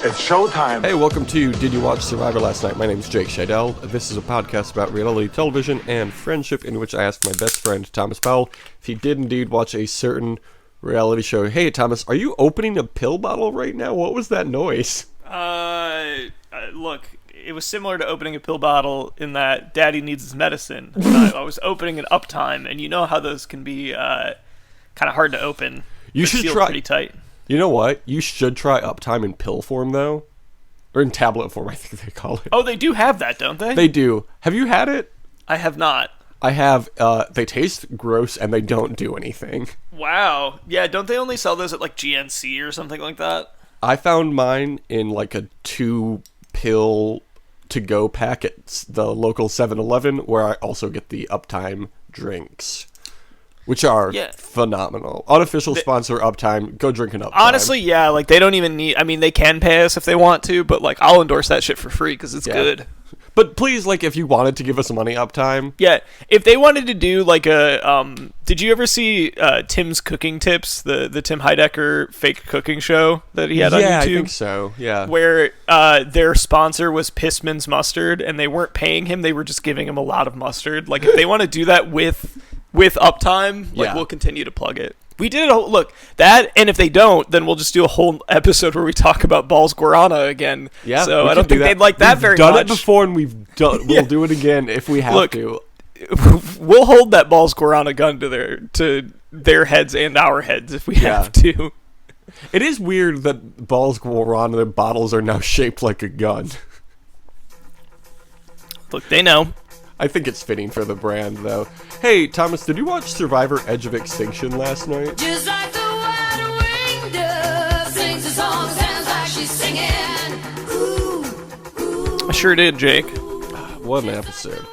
It's showtime. Hey, welcome to Did You Watch Survivor Last Night? My name is Jake Scheidel. This is a podcast about reality television and friendship in which I asked my best friend, Thomas Powell, if he did indeed watch a certain reality show. Hey, Thomas, are you opening a pill bottle right now? What was that noise? Look, it was similar to opening a pill bottle in that Daddy needs his medicine. I was opening an Uptime, and you know how those can be kind of hard to open. You should try. Pretty tight. You know what? You should try Uptime in pill form, though. Or in tablet form, I think they call it. Oh, they do have that, don't they? They do. Have you had it? I have not. I have. They taste gross, and they don't do anything. Wow. Yeah, don't they only sell those at, like, GNC or something like that? I found mine in, like, a 2-pill to-go pack at the local 7-Eleven, where I also get the Uptime drinks. Which are phenomenal. Unofficial sponsor, Uptime. Go drink an Uptime. Honestly, yeah, like, they don't even need... I mean, they can pay us if they want to, but, like, I'll endorse that shit for free, because it's good. But please, like, if you wanted to give us money, Uptime... Yeah, if they wanted to do, like, a... did you ever see Tim's Cooking Tips, the Tim Heidecker fake cooking show that he had on YouTube? Yeah, I think so, yeah. Where their sponsor was Pissman's Mustard, and they weren't paying him, they were just giving him a lot of mustard. Like, if they want to do that with Uptime, like, we'll continue to plug it. We did it. Look, that, and if they don't, then we'll just do a whole episode where we talk about Balls Guarana again. Yeah, so I don't think they'd like that very much. We've done it before, and we'll do it again if we have to. We'll hold that Balls Guarana gun to their heads and our heads if we have to. It is weird that Balls Guarana bottles are now shaped like a gun. Look, they know. I think it's fitting for the brand, though. Hey, Thomas, did you watch Survivor Edge of Extinction last night? Just like the wide-winged dove sings a song, sounds like she's singing. Ooh, ooh. I sure did, Jake. What an episode.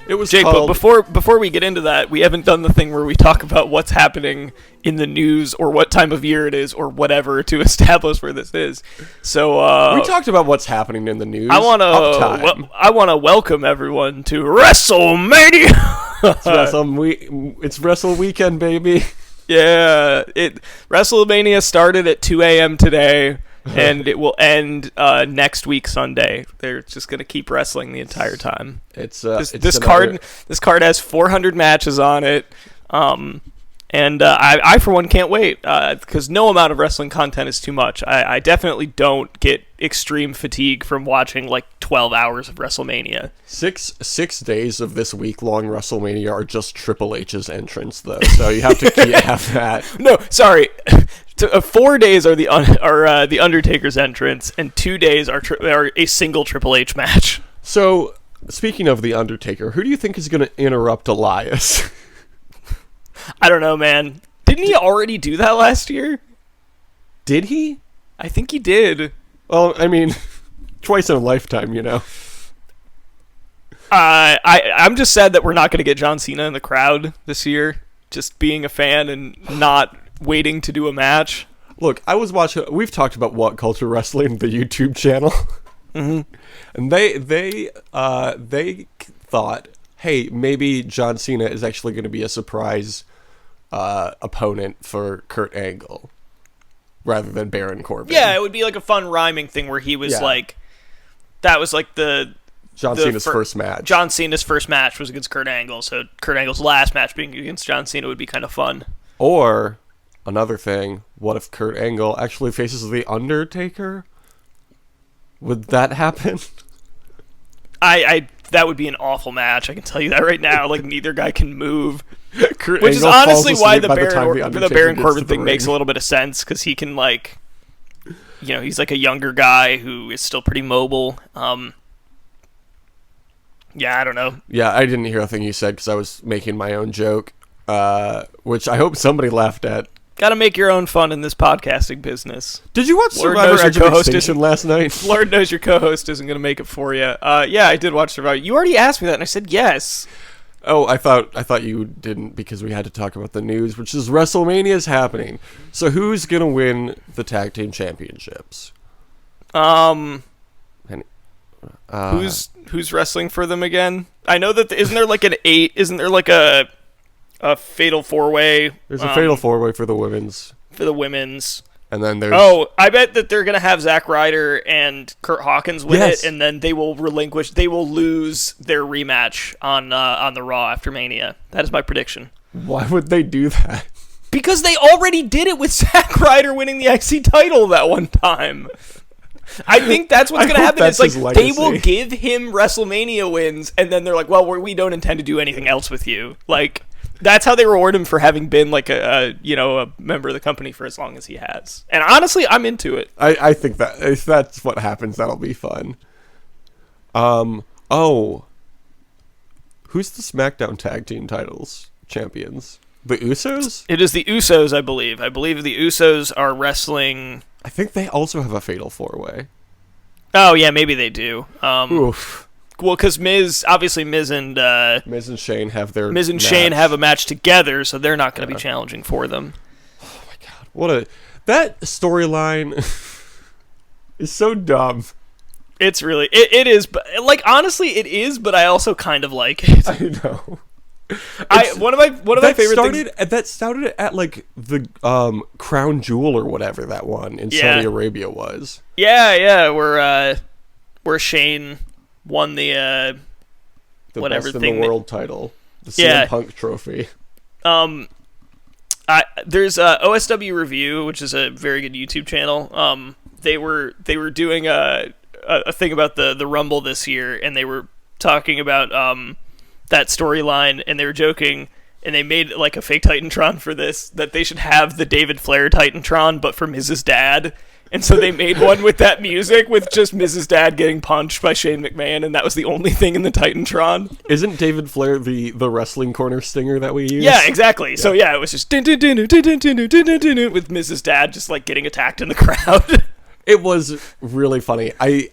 It was Jake, called... but before we get into that, we haven't done the thing where we talk about what's happening in the news or what time of year it is or whatever to establish where this is. So we taled about what's happening in the news. I want to welcome everyone to WrestleMania. It's Wrestle Weekend, baby. Yeah, WrestleMania started at 2 a.m. today. And it will end next week Sunday. They're just gonna keep wrestling the entire time. This card has 400 matches on it, and I for one can't wait because no amount of wrestling content is too much. I definitely don't get extreme fatigue from watching like 12 hours of WrestleMania. Six days of this week-long WrestleMania are just Triple H's entrance, though, so you have to have that. No, sorry. 4 days are the Undertaker's entrance, and 2 days are a single Triple H match. So, speaking of the Undertaker, who do you think is going to interrupt Elias? I don't know, man. Didn't he already do that last year? Did he? I think he did. Well, I mean, twice in a lifetime, you know. I'm just sad that we're not going to get John Cena in the crowd this year. Just being a fan and not waiting to do a match. Look, I was watching. We've talked about What Culture Wrestling, the YouTube channel, and they thought, hey, maybe John Cena is actually going to be a surprise opponent for Kurt Angle rather than Baron Corbin. Yeah, it would be like a fun rhyming thing where he was like, that was like John Cena's first match. John Cena's first match was against Kurt Angle, so Kurt Angle's last match being against John Cena would be kind of fun. Or another thing, what if Kurt Angle actually faces The Undertaker? Would that happen? That would be an awful match. I can tell you that right now. Like, neither guy can move. Which is honestly why the Baron Corbin thing makes a little bit of sense, because he can, like, you know, he's like a younger guy who is still pretty mobile. Yeah, I don't know. Yeah, I didn't hear a thing you said because I was making my own joke, which I hope somebody laughed at. Got to make your own fun in this podcasting business. Did you watch Survivor Edge of Extinction last night? Lord knows your co-host isn't going to make it for you. Yeah, I did watch Survivor. You already asked me that, and I said yes. Oh, I thought you didn't because we had to talk about the news, which is WrestleMania is happening. So who's going to win the tag team championships? Who's wrestling for them again? I know that isn't there like a fatal four-way? There's a fatal four-way for the women's. For the women's. And then there's... Oh, I bet that they're going to have Zack Ryder and Kurt Hawkins win Yes. it, and then they will lose their rematch on the Raw after Mania. That is my prediction. Why would they do that? Because they already did it with Zack Ryder winning the IC title that one time. I think that's what's going to happen. It's like they will give him WrestleMania wins, and then they're like, well, we don't intend to do anything else with you. Like, that's how they reward him for having been like a member of the company for as long as he has. And honestly, I'm into it. I think that if that's what happens, that'll be fun. Oh. Who's the SmackDown Tag Team titles champions? The Usos? It is the Usos, I believe. I believe the Usos are wrestling... I think they also have a Fatal 4-Way. Oh, yeah, maybe they do. Oof. Well, because Miz and Shane have their Shane have a match together, so they're not going to be challenging for them. Oh my god, that storyline is so dumb. It's really it is, but like honestly, it is. But I also kind of like it. I know. One of my favorite things that started at like the Crown Jewel or whatever that one in Saudi Arabia was. Yeah, where Shane won the whatever best in thing the world title, the CM Punk trophy. There's OSW Review, which is a very good YouTube channel. They were doing a thing about the Rumble this year, and they were talking about that storyline, and they were joking, and they made like a fake Titantron for this, that they should have the David Flair Titantron, but for Mrs. Dad. And so they made one with that music, with just Mrs. Dad getting punched by Shane McMahon, and that was the only thing in the Titantron. Isn't David Flair the wrestling corner stinger that we use? Yeah, exactly. Yeah. So yeah, it was just with Mrs. Dad just like getting attacked in the crowd. It was really funny. I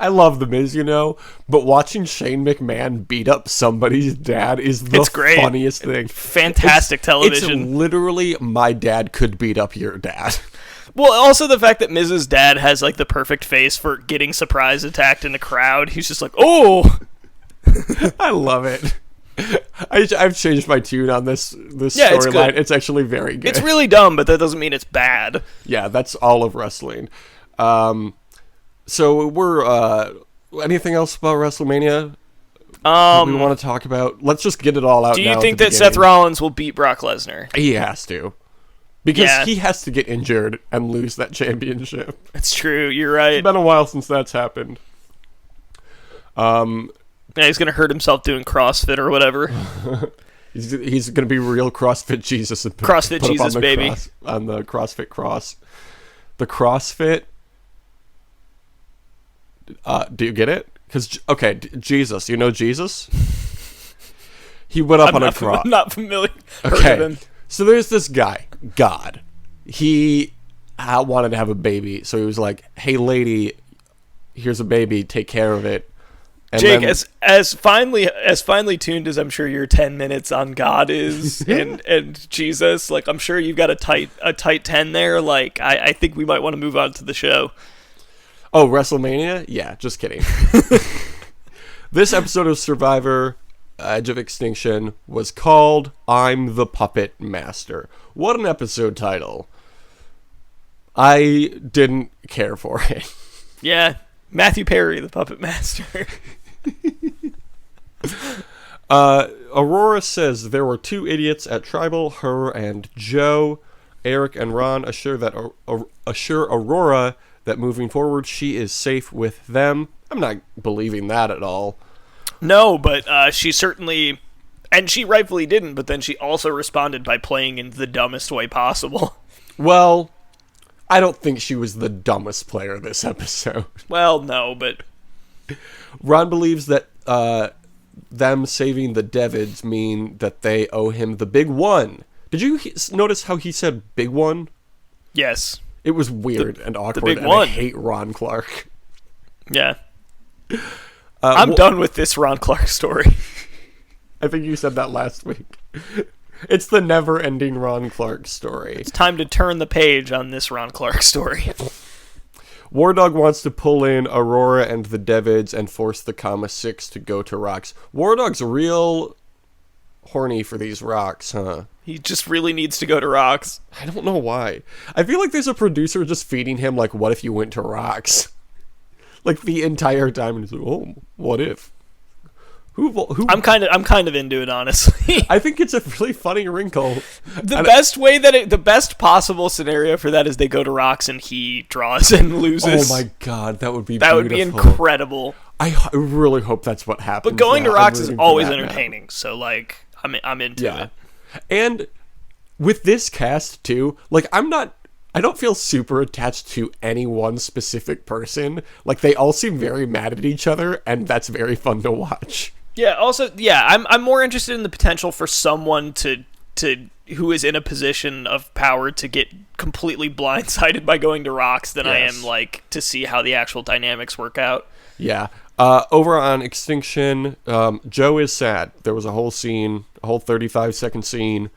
love The Miz, but watching Shane McMahon beat up somebody's dad is the funniest thing. Fantastic television. It's literally, my dad could beat up your dad. Well, also the fact that Mrs. Dad has like the perfect face for getting surprise attacked in the crowd. He's just like, oh! I love it. I've changed my tune on this storyline. It's actually very good. It's really dumb, but that doesn't mean it's bad. Yeah, that's all of wrestling. So we're anything else about WrestleMania we want to talk about? Let's just get it all out. Do you think that Seth Rollins will beat Brock Lesnar? He has to. Because he has to get injured and lose that championship. That's true. You're right. It's been a while since that's happened. Yeah, he's going to hurt himself doing CrossFit or whatever. He's going to be real CrossFit Jesus. And CrossFit Jesus, baby. On the CrossFit cross. The CrossFit... do you get it? Because, Jesus. You know Jesus? He went up on a cross. I'm not familiar. Okay. So there's this guy, God. He wanted to have a baby, so he was like, "Hey, lady, here's a baby. Take care of it." And Jake, as finely tuned as I'm sure your 10 minutes on God is, and Jesus, like I'm sure you've got a tight 10 there. Like I think we might want to move on to the show. Oh, WrestleMania? Yeah, just kidding. This episode of Survivor Edge of Extinction was called I'm the Puppet Master. What an episode title. I didn't care for it. Yeah, Matthew Perry, the Puppet Master. Aurora says there were two idiots at Tribal, her and Joe. Eric and Ron assure Aurora that moving forward she is safe with them. I'm not believing that at all. No, but she certainly, and she rightfully didn't, but then she also responded by playing in the dumbest way possible. Well, I don't think she was the dumbest player this episode. Well, no, but... Ron believes that them saving the Devids mean that they owe him the big one. Did you notice how he said big one? Yes. It was weird and awkward, big and one. I hate Ron Clark. Yeah. I'm done with this Ron Clark story. I think you said that last week. It's the never-ending Ron Clark story. It's time to turn the page on this Ron Clark story. War Dog wants to pull in Aurora and the Devids and force the Kama 6 to go to Rocks. War Dog's real horny for these rocks, huh? He just really needs to go to rocks. I don't know why. I feel like there's a producer just feeding him, like, what if you went to rocks? Like, the entire time, and he's like, oh, what if? Who? I'm kind of into it, honestly. I think it's a really funny wrinkle. The best possible scenario for that is they go to rocks and he draws and loses. Oh my god, that would be that would be incredible. I really hope that's what happens. But going to rocks is always entertaining, so like I'm into it. And with this cast too, like I don't feel super attached to any one specific person. Like they all seem very mad at each other, and that's very fun to watch. Yeah. Also, I'm more interested in the potential for someone to who is in a position of power to get completely blindsided by going to rocks than I am like to see how the actual dynamics work out. Yeah. Over on Extinction, Joe is sad. There was a whole 35-second scene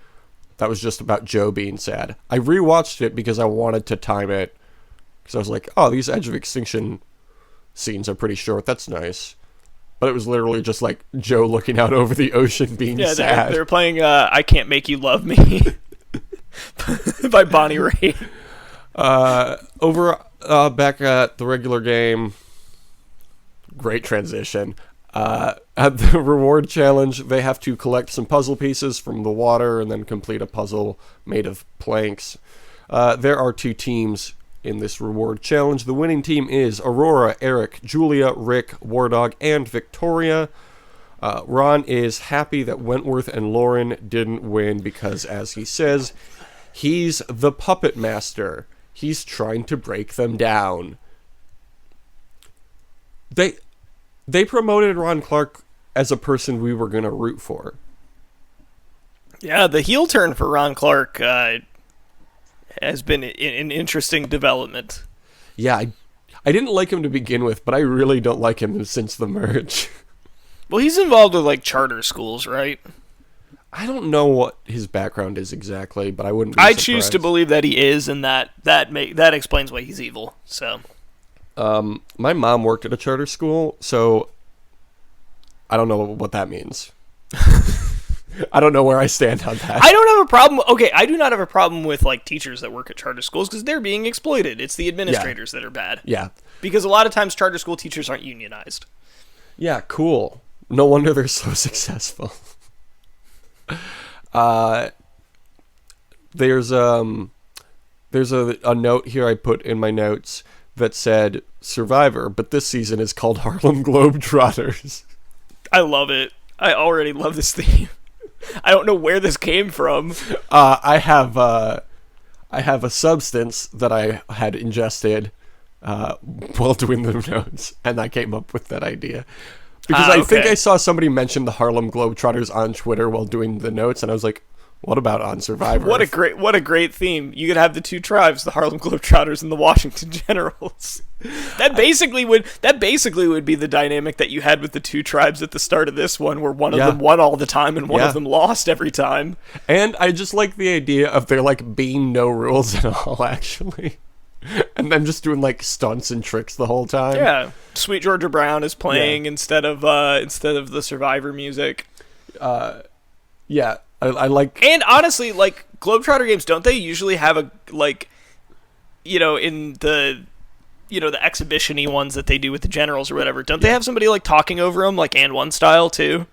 that was just about Joe being sad. I rewatched it because I wanted to time it. Because I was like, oh, these Edge of Extinction scenes are pretty short. That's nice. But it was literally just like Joe looking out over the ocean being sad. They're playing I Can't Make You Love Me by Bonnie Raitt. Back at the regular game, great transition. At the reward challenge, they have to collect some puzzle pieces from the water and then complete a puzzle made of planks. There are 2 teams in this reward challenge. The winning team is Aurora, Eric, Julia, Rick, Wardog, and Victoria. Ron is happy that Wentworth and Lauren didn't win because, as he says, he's the puppet master. He's trying to break them down. They promoted Ron Clark as a person we were going to root for. Yeah, the heel turn for Ron Clark has been an interesting development. Yeah, I didn't like him to begin with, but I really don't like him since the merge. Well, he's involved with like charter schools, right? I don't know what his background is exactly, but I wouldn't be surprised. I choose to believe that he is, and that explains why he's evil. So, my mom worked at a charter school, so I don't know what that means. I don't know where I stand on that. I don't have a problem. Okay, I do not have a problem with like teachers that work at charter schools because they're being exploited. It's the administrators that are bad. Yeah. Because a lot of times charter school teachers aren't unionized. Yeah, cool. No wonder they're so successful. There's a note here I put in my notes that said Survivor, but this season is called Harlem Globetrotters. I love it. I already love this theme. I don't know where this came from. I have a substance that I had ingested while doing the notes, and I came up with that idea. Because I think I saw somebody mention the Harlem Globetrotters on Twitter while doing the notes, and I was like, what about on Survivor? What a great theme. You could have the 2 tribes, the Harlem Globetrotters and the Washington Generals. That basically would be the dynamic that you had with the 2 tribes at the start of this one, where one of them won all the time and one of them lost every time. And I just like the idea of there like being no rules at all, actually. And them just doing like stunts and tricks the whole time. Yeah. Sweet Georgia Brown is playing instead of the Survivor music. Yeah. I like, and honestly, like Globetrotter games, don't they usually have a like, in the, the exhibition-y ones that they do with the generals or whatever? Don't they have somebody like talking over them, like And One style too?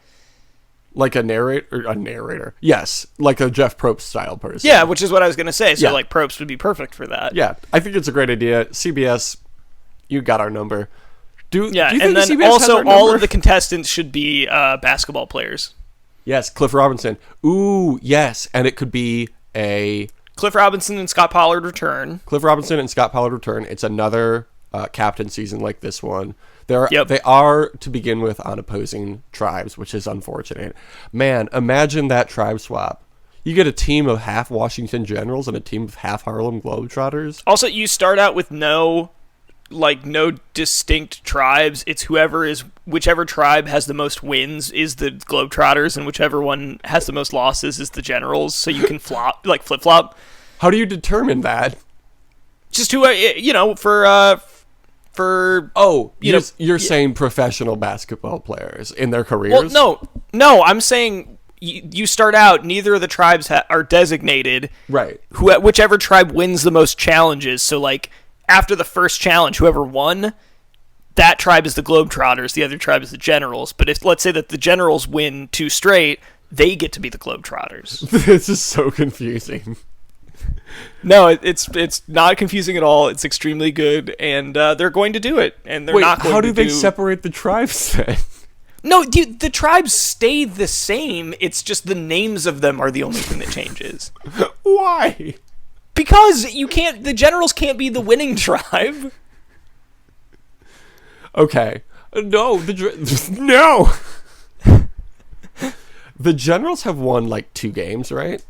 Like a narrator? Yes, like a Jeff Probst style person. Yeah, which is what I was gonna say. So like Probst would be perfect for that. Yeah, I think it's a great idea. CBS, you got our number. Do you think and then CBS also all of the contestants should be basketball players. Yes, Cliff Robinson. Ooh, yes, and it could be a Cliff Robinson and Scott Pollard return. Cliff Robinson and Scott Pollard return. It's another captain season like this one. They are to begin with on opposing tribes, which is unfortunate. Man, imagine that tribe swap. You get a team of half Washington Generals and a team of half Harlem Globetrotters. Also, you start out with no distinct tribes. It's whichever tribe has the most wins is the Globetrotters, and whichever one has the most losses is the Generals. So you can flip flop. How do you determine that? Just who you're saying professional basketball players in their careers? Well, no, I'm saying you start out, neither of the tribes are designated. Right. Whichever tribe wins the most challenges. So, like, after the first challenge, whoever won, that tribe is the Globetrotters, the other tribe is the Generals. But if, let's say that the Generals win 2 straight, they get to be the Globetrotters. This is so confusing. No, it's not confusing at all. It's extremely good, and they're going to do it. And they're not going to how do they separate the tribes then? No, the tribes stay the same. It's just the names of them are the only thing that changes. Why? Because the Generals can't be the winning tribe. Okay. No, no. The Generals have won like 2 games, right?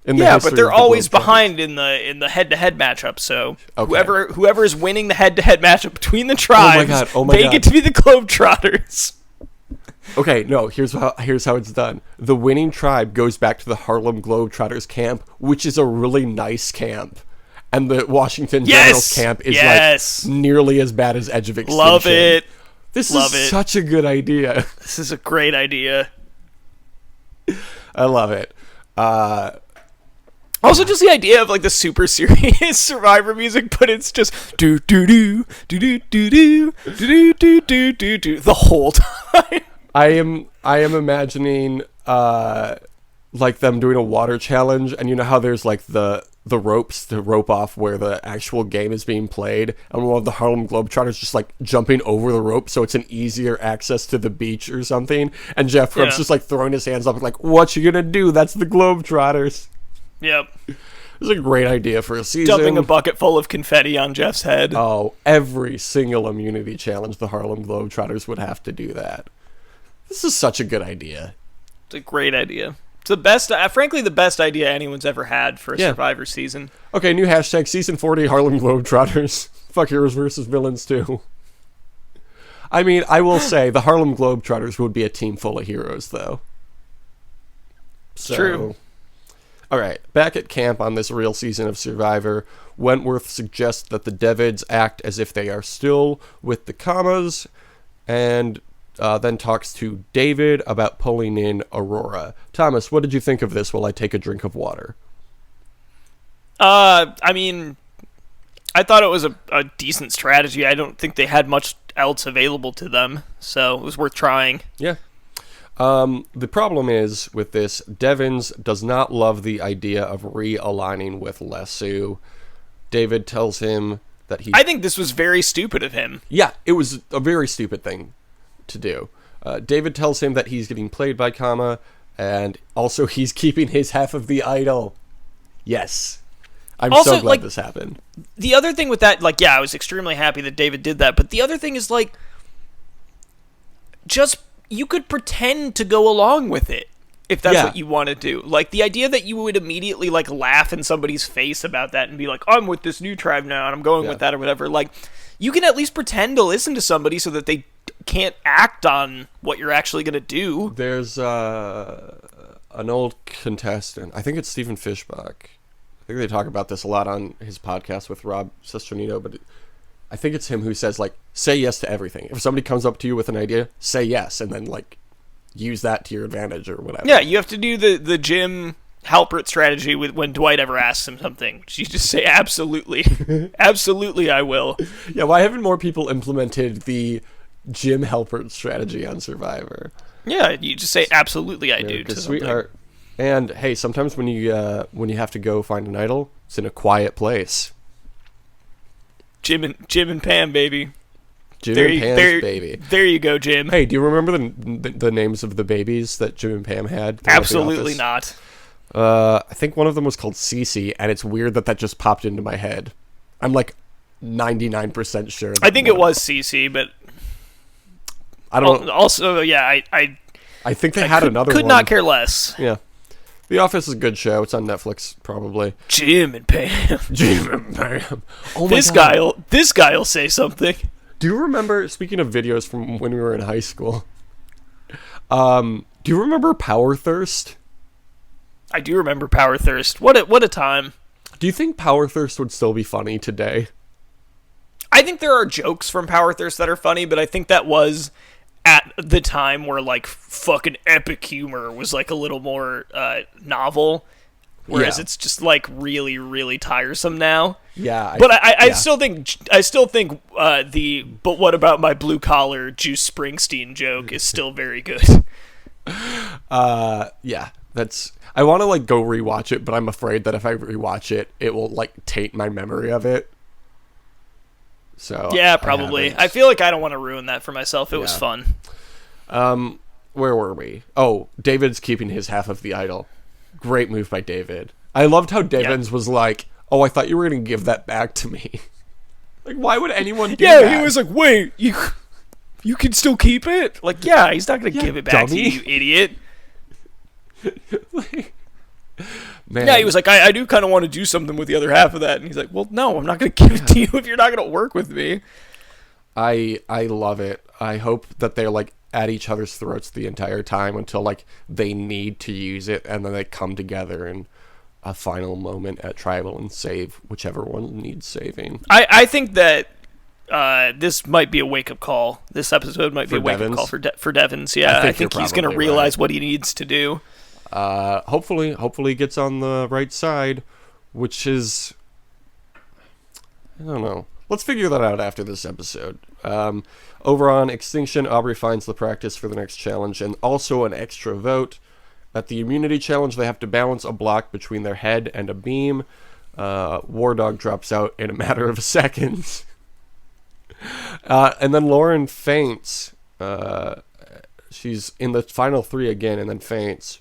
But they're always behind in the head-to-head matchup. So whoever is winning the head-to-head matchup between the tribes, they get to be the Globetrotters. Okay, no. Here's how it's done. The winning tribe goes back to the Harlem Globetrotters camp, which is a really nice camp, and the Washington Generals camp is like nearly as bad as Edge of Extinction. Love it. This is such a good idea. This is a great idea. I love it. Also, just the idea of like the super serious Survivor music, but it's just do do do do do do do do do do do do the whole time. I am imagining like them doing a water challenge, and you know how there's like the ropes to rope off where the actual game is being played, and one of the Harlem Globetrotters just like jumping over the rope so it's an easier access to the beach or something, and Jeff Probst's just like throwing his hands up like, what you gonna do? That's the Globetrotters. Yep. It's a great idea for a season. Dumping a bucket full of confetti on Jeff's head. Oh, every single immunity challenge, the Harlem Globetrotters would have to do that. This is such a good idea. It's a great idea. It's the best, frankly, the best idea anyone's ever had for a Survivor season. Okay, new hashtag, Season 40 Harlem Globetrotters. Fuck heroes versus villains, too. I mean, I will say, the Harlem Globetrotters would be a team full of heroes, though. True. All right, back at camp on this real season of Survivor, Wentworth suggests that the Devids act as if they are still with the Kamas, and then talks to David about pulling in Aurora. Thomas, what did you think of this while I take a drink of water? I mean, I thought it was a decent strategy. I don't think they had much else available to them, so it was worth trying. Yeah. The problem is, with this, Devins does not love the idea of realigning with Lesu. David tells him that I think this was very stupid of him. Yeah, it was a very stupid thing to do. David tells him that he's getting played by Kama, and also he's keeping his half of the idol. Yes. I'm also, so glad this happened. The other thing with that, like, I was extremely happy that David did that, but the other thing is, like, just, you could pretend to go along with it, if that's what you want to do. Like, the idea that you would immediately, like, laugh in somebody's face about that and be like, I'm with this new tribe now, and I'm going with that or whatever, like, you can at least pretend to listen to somebody so that they can't act on what you're actually going to do. There's an old contestant, I think it's Stephen Fishbach. I think they talk about this a lot on his podcast with Rob Sesternino, but I think it's him who says, like, say yes to everything. If somebody comes up to you with an idea, say yes, and then, like, use that to your advantage or whatever. Yeah, you have to do the Jim Halpert strategy with when Dwight ever asks him something. You just say, absolutely. Absolutely, I will. Yeah, why haven't more people implemented the Jim Halpert strategy on Survivor? Yeah, you just say, absolutely, I do. To sweetheart. And hey, sometimes when you have to go find an idol, it's in a quiet place. Jim and Pam, baby. Jim and Pam's baby. There you go, Jim. Hey, do you remember the names of the babies that Jim and Pam had? Absolutely not. I think one of them was called Cece, and it's weird that just popped into my head. I'm like 99% sure. I think it was Cece, but I don't. Also, yeah, I think they had another one. Could not care less. Yeah. The Office is a good show. It's on Netflix, probably. Jim and Pam. Jim and Pam. Oh my God. This guy'll say something. Do you remember, speaking of videos from when we were in high school, do you remember Power Thirst? I do remember Power Thirst. What a time. Do you think Power Thirst would still be funny today? I think there are jokes from Power Thirst that are funny, but I think that was at the time where like fucking epic humor was like a little more novel, whereas it's just like really, really tiresome now. Yeah, but I still think the "but what about my blue collar Juice Springsteen" joke is still very good. Yeah, that's. I want to like go rewatch it, but I'm afraid that if I rewatch it, it will like taint my memory of it. So yeah, probably. I feel like I don't want to ruin that for myself. It was fun. Where were we? Oh, David's keeping his half of the idol. Great move by David. I loved how Devins was like, "Oh, I thought you were going to give that back to me." Like, why would anyone do that? Yeah, he was like, "Wait, you can still keep it?" Like, yeah, he's not going to give it back to you, idiot. Man. Yeah, he was like, I do kind of want to do something with the other half of that. And he's like, well, no, I'm not going to give it to you if you're not going to work with me. I love it. I hope that they're like at each other's throats the entire time until like they need to use it, and then they come together in a final moment at Tribal and save whichever one needs saving. I think that this might be a wake-up call. This episode might be a wake-up call for Devins. Yeah, I think he's going to realize what he needs to do. Hopefully he gets on the right side, which is, I don't know. Let's figure that out after this episode. Over on Extinction, Aubrey finds the practice for the next challenge and also an extra vote. At the immunity challenge, they have to balance a block between their head and a beam. War Dog drops out in a matter of seconds. And then Lauren faints. She's in the final three again and then faints.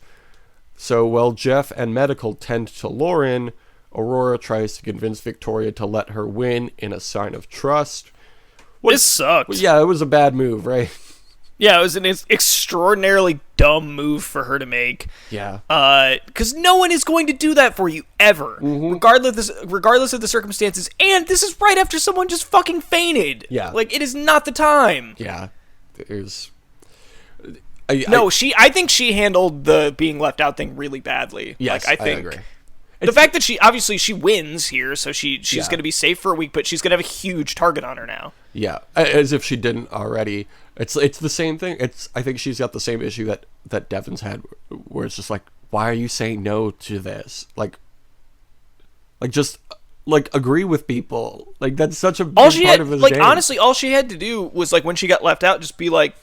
So while Jeff and Medical tend to Lauren, Aurora tries to convince Victoria to let her win in a sign of trust. This sucked. Well, yeah, it was a bad move, right? Yeah, it was an extraordinarily dumb move for her to make. Yeah. Because no one is going to do that for you, ever. Mm-hmm. Regardless of the circumstances. And this is right after someone just fucking fainted. Yeah. Like, it is not the time. Yeah. There's... I think she handled the being left out thing really badly. Yes, like, I think agree. The fact that she wins here, so she's going to be safe for a week, but she's going to have a huge target on her now. Yeah, as if she didn't already. It's the same thing. I think she's got the same issue that Devon's had, where it's just like, why are you saying no to this? Like just like agree with people. Like that's such a big part of this game. Honestly, all she had to do was like when she got left out, just be like,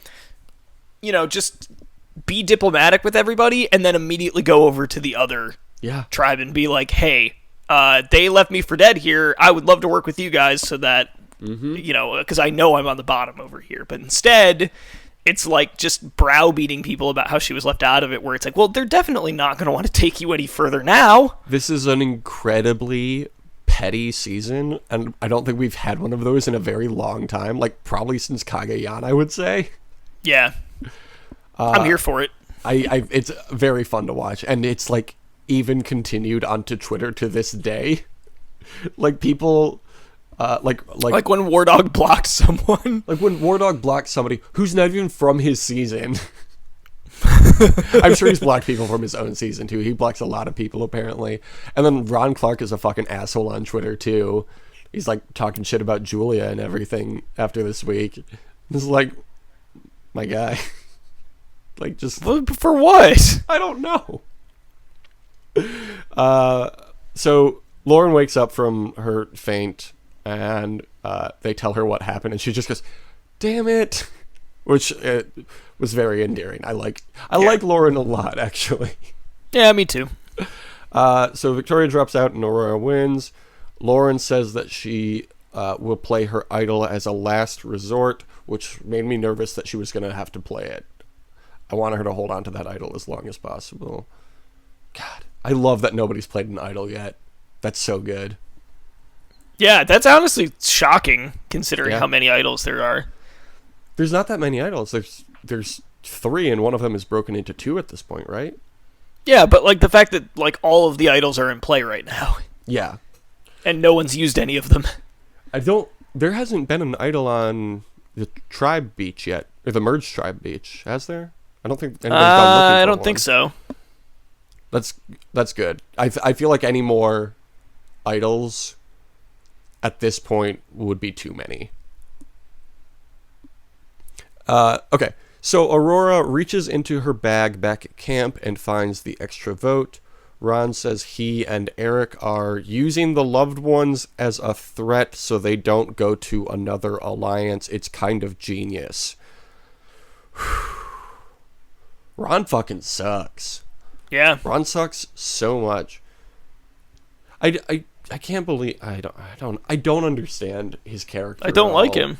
just be diplomatic with everybody, and then immediately go over to the other tribe and be like, hey, they left me for dead here. I would love to work with you guys so that, because I know I'm on the bottom over here. But instead, it's like just browbeating people about how she was left out of it, where it's like, well, they're definitely not going to want to take you any further now. This is an incredibly petty season, and I don't think we've had one of those in a very long time, like probably since Kagayan, I would say. Yeah. I'm here for it. It's very fun to watch, and it's like even continued onto Twitter to this day. Like people, like when War Dog blocked someone. Like when War Dog blocked somebody who's not even from his season. I'm sure he's blocked people from his own season too. He blocks a lot of people apparently. And then Ron Clark is a fucking asshole on Twitter too. He's like talking shit about Julia and everything after this week. It's like, my guy. Like just for what? I don't know. So Lauren wakes up from her faint, and they tell her what happened, and she just goes, "Damn it," which was very endearing. I like Lauren a lot, actually. Yeah, me too. So Victoria drops out, and Aurora wins. Lauren says that she will play her idol as a last resort, which made me nervous that she was going to have to play it. I want her to hold on to that idol as long as possible. God, I love that nobody's played an idol yet. That's so good. Yeah, that's honestly shocking considering how many idols there are. There's not that many idols. There's 3, and one of them is broken into 2 at this point, right? Yeah, but like the fact that like all of the idols are in play right now. Yeah. And no one's used any of them. There hasn't been an idol on the Tribe Beach yet, or the Merged Tribe Beach, has there? I don't think anybody's gone looking for I don't one. think so. That's good. I feel like any more idols at this point would be too many. Okay, So Aurora reaches into her bag back at camp and finds the extra vote. Ron says he and Eric are using the loved ones as a threat so they don't go to another alliance. It's kind of genius. Ron fucking sucks. Yeah. Ron sucks so much. I can't believe I don't understand his character. I don't like him.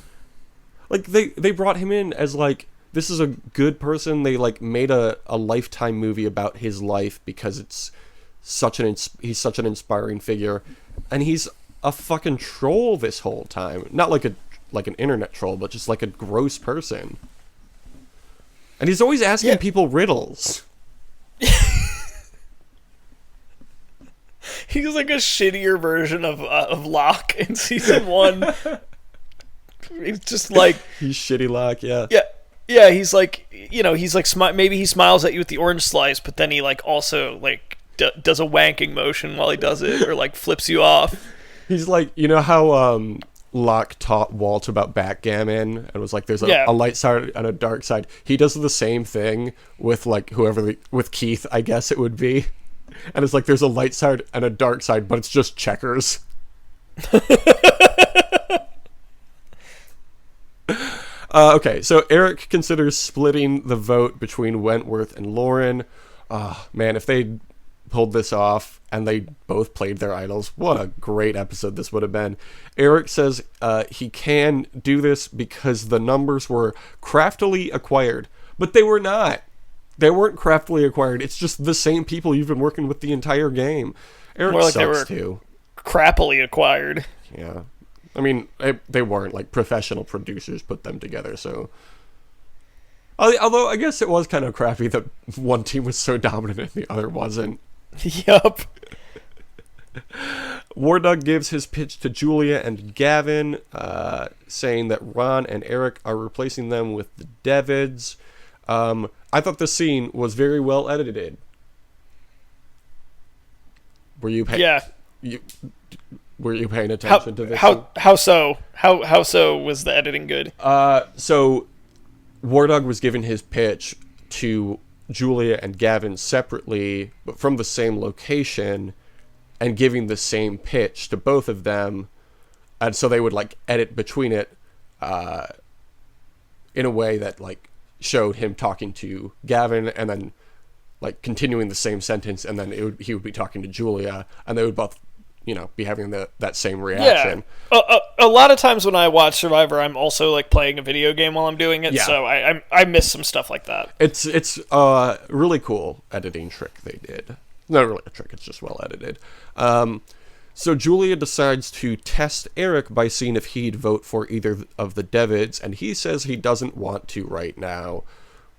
Like they brought him in as like, this is a good person. They like made a Lifetime movie about his life because it's he's such an inspiring figure, and he's a fucking troll this whole time. Not like an internet troll, but just like a gross person. And he's always asking people riddles. He's like a shittier version of Locke in season 1. He's just like, he's shitty Locke, yeah. Yeah, he's like, he's like maybe he smiles at you with the orange slice, but then he like also like does a wanking motion while he does it, or like flips you off. He's like, you know how Locke taught Walt about backgammon and was like, there's a light side and a dark side. He does the same thing with like with Keith, I guess it would be. And it's like, there's a light side and a dark side, but it's just checkers. Okay, so Eric considers splitting the vote between Wentworth and Lauren. Man, if they pulled this off and they both played their idols, what a great episode this would have been. Eric says he can do this because the numbers were craftily acquired, but they were not. They weren't craftily acquired. It's just the same people you've been working with the entire game. Eric More like sucks too. Crappily acquired. Yeah. I mean, they weren't like professional producers put them together, so. Although I guess it was kind of crappy that one team was so dominant and the other wasn't. Yup. Wardug gives his pitch to Julia and Gavin, saying that Ron and Eric are replacing them with the Davids. I thought the scene was very well edited. Were you paying? Were you paying attention to this? How so? How so was the editing good? So Wardug was giving his pitch to Julia and Gavin separately, but from the same location, and giving the same pitch to both of them, and so they would like edit between it, in a way that like showed him talking to Gavin and then like continuing the same sentence, and then he would be talking to Julia, and they would both, be having that same reaction. Yeah. A lot of times when I watch Survivor, I'm also like playing a video game while I'm doing it, so I miss some stuff like that. It's a really cool editing trick they did. Not really a trick, it's just well edited. So Julia decides to test Eric by seeing if he'd vote for either of the Davids, and he says he doesn't want to right now,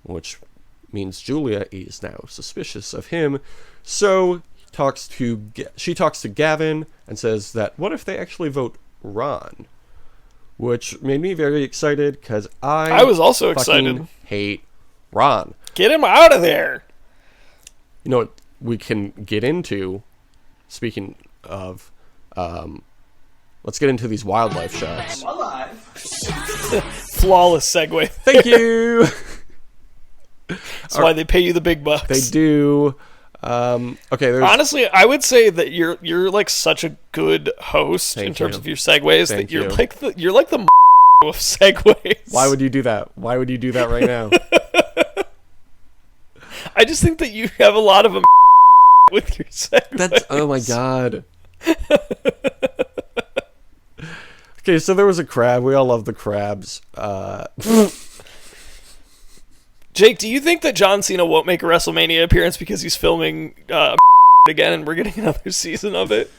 which means Julia is now suspicious of him. So she talks to Gavin and says that what if they actually vote Ron, which made me very excited because I was also excited. Hate Ron. Get him out of there. You know what we can get into? Speaking of, let's get into these wildlife shots. Flawless segue. Thank you. That's why they pay you the big bucks. They do. Okay. Honestly, I would say that you're like such a good host in terms of your segues. Thank you're you. like the of segues. Why would you do that? Why would you do that right now? I just think that you have a lot of with your segues. Oh my god. Okay, so there was a crab. We all love the crabs. Jake, do you think that John Cena won't make a WrestleMania appearance because he's filming again and we're getting another season of it?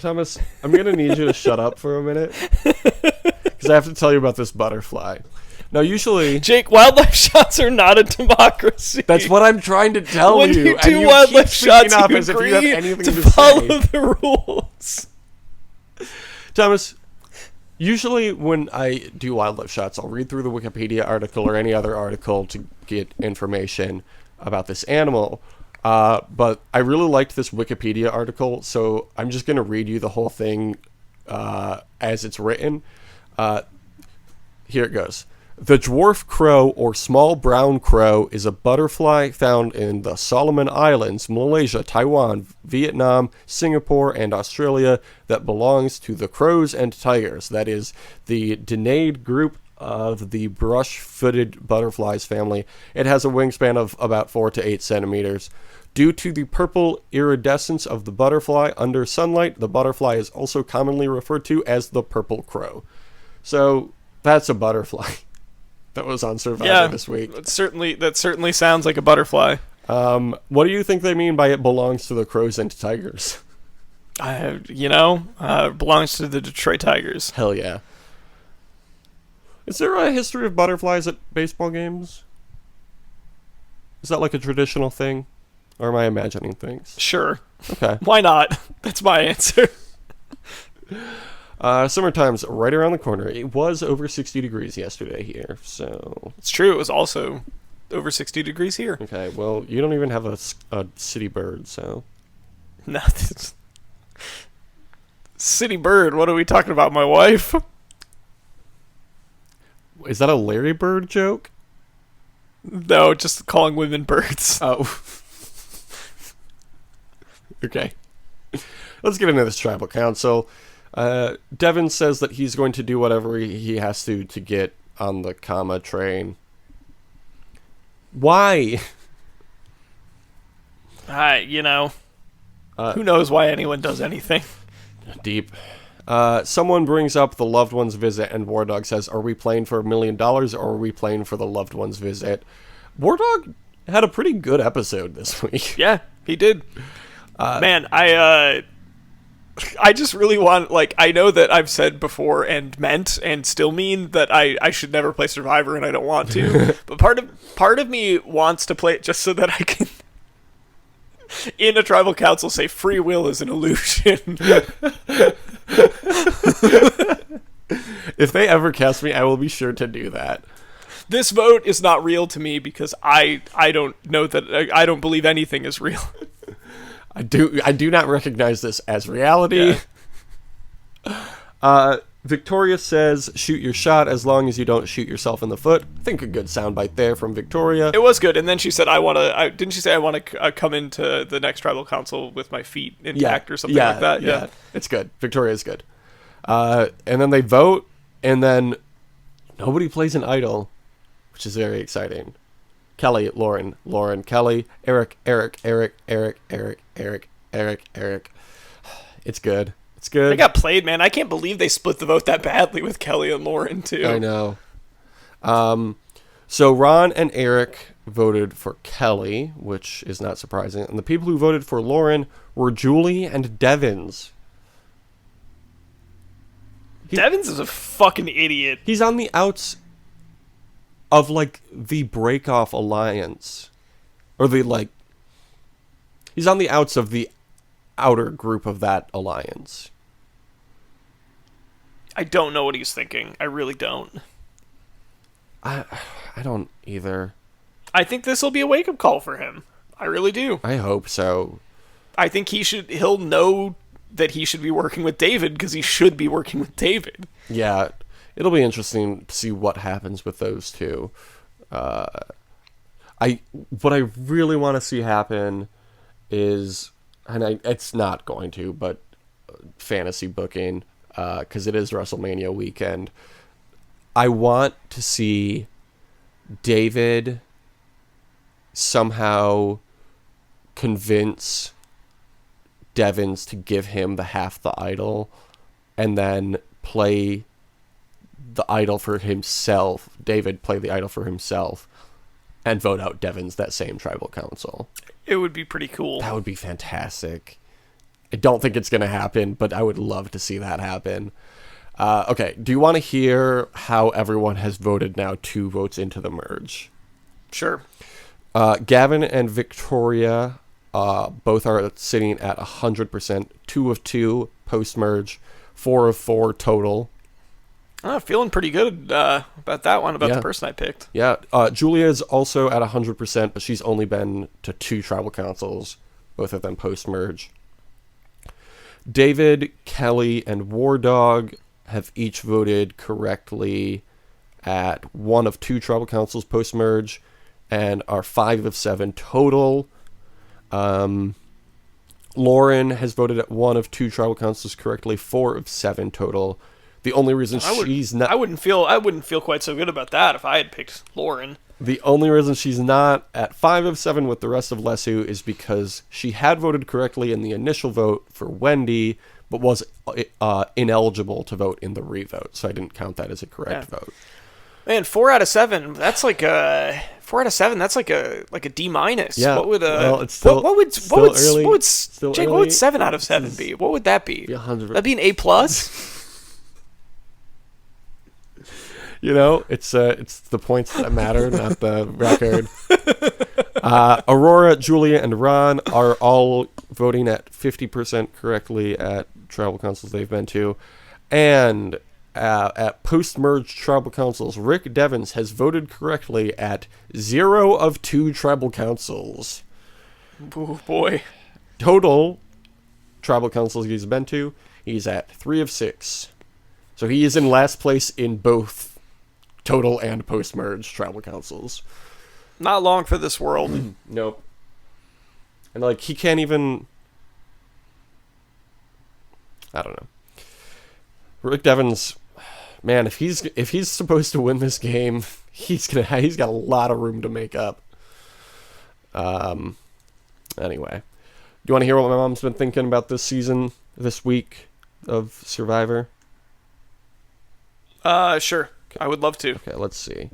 Thomas, I'm going to need you to shut up for a minute because I have to tell you about this butterfly. Now, usually... Jake, wildlife shots are not a democracy. That's what I'm trying to tell when you. you do and you wildlife keep shots, up you as if you have anything to to follow say. the rules. Thomas, usually when I do wildlife shots, I'll read through the Wikipedia article or any other article to get information about this animal. But I really liked this Wikipedia article, so I'm just going to read you the whole thing as it's written. Here it goes. The dwarf crow, or small brown crow, is a butterfly found in the Solomon Islands, Malaysia, Taiwan, Vietnam, Singapore, and Australia that belongs to the crows and tigers. That is the Danaid group of the brush-footed butterflies family. It has a wingspan of about 4 to 8 centimeters. Due to the purple iridescence of the butterfly under sunlight, the butterfly is also commonly referred to as the purple crow. So, that's a butterfly. That was on Survivor this week. That certainly sounds like a butterfly. What do you think they mean by it belongs to the crows and tigers? Belongs to the Detroit Tigers. Hell yeah. Is there a history of butterflies at baseball games? Is that like a traditional thing? Or am I imagining things? Sure. Okay. Why not? That's my answer. Summertime's right around the corner. It was over 60 degrees yesterday here, so... It's true. It was also over 60 degrees here. Okay, well, you don't even have a city bird, so... No, city bird? What are we talking about, my wife? Is that a Larry Bird joke? No, just calling women birds. Oh. Okay. Let's get into this tribal council. Devin says that he's going to do whatever he has to get on the comma train. Why? Who knows why anyone does anything? Deep. Someone brings up the loved one's visit, and War Dog says, "Are we playing for $1 million, or are we playing for the loved one's visit?" War Dog had a pretty good episode this week. Yeah, he did. Man, I just really want, I know that I've said before and meant and still mean that I should never play Survivor, and I don't want to. But part of me wants to play it just so that I can, in a tribal council, say free will is an illusion. If they ever cast me, I will be sure to do that. This vote is not real to me because I don't know that I don't believe anything is real. I do not recognize this as reality. Yeah. Victoria says, "Shoot your shot as long as you don't shoot yourself in the foot." I think a good soundbite there from Victoria. It was good, and then she said, didn't she say I want to come into the next tribal council with my feet intact or something like that? Yeah, it's good. Victoria's good. And then they vote, and then nobody plays an idol, which is very exciting. Kelly, Lauren, Kelly, Eric. It's good. It's good. They got played, man. I can't believe they split the vote that badly with Kelly and Lauren, too. I know. So Ron and Eric voted for Kelly, which is not surprising. And the people who voted for Lauren were Julie and Devins. Devins is a fucking idiot. He's on the outs of, the Breakoff Alliance. Or he's on the outs of the outer group of that alliance. I don't know what he's thinking. I really don't. I don't either. I think this will be a wake-up call for him. I really do. I hope so. I think he'll know that he should be working with David because he should be working with David. Yeah. It'll be interesting to see what happens with those two. What I really want to see happen is, and it's not going to, but fantasy booking, because it is WrestleMania weekend. I want to see David somehow convince Devins to give him half the idol, and then play the idol for himself. David play the idol for himself and vote out Devins that same tribal council. It would be pretty cool. That would be fantastic. I don't think it's going to happen, but I would love to see that happen. Okay, do you want to hear how everyone has voted now 2 votes into the merge? Sure. Gavin and Victoria both are sitting at 100%, 2 of 2 post-merge, 4 of 4 total. Feeling pretty good about that one, about the person I picked. Yeah, Julia is also at 100%, but she's only been to 2 tribal councils, both of them post-merge. David, Kelly, and War Dog have each voted correctly at 1 of 2 tribal councils post-merge and are 5 of 7 total. Lauren has voted at 1 of 2 tribal councils correctly, 4 of 7 total. The only reason she's not... I wouldn't feel quite so good about that if I had picked Lauren. The only reason she's not at 5 of 7 with the rest of Lesu is because she had voted correctly in the initial vote for Wendy, but was ineligible to vote in the revote, so I didn't count that as a correct vote. Man, 4 out of 7. That's like a 4 out of 7. That's like a D minus. Yeah. What would it's still, what would 7 out of 7 be? What would that be? 100. That'd be an A plus. You know, it's the points that matter, not the record. Aurora, Julia, and Ron are all voting at 50% correctly at tribal councils they've been to, and at post-merge tribal councils, Rick Devins has voted correctly at 0 of 2 tribal councils. Oh boy! Total tribal councils he's been to, he's at 3 of 6. So he is in last place in both total and post-merge tribal councils. Not long for this world. Nope. And like he can't even... I don't know. Rick Devins, man, if he's supposed to win this game, he's got a lot of room to make up. Anyway, do you want to hear what my mom's been thinking about this week of Survivor? Sure. I would love to. Okay, let's see.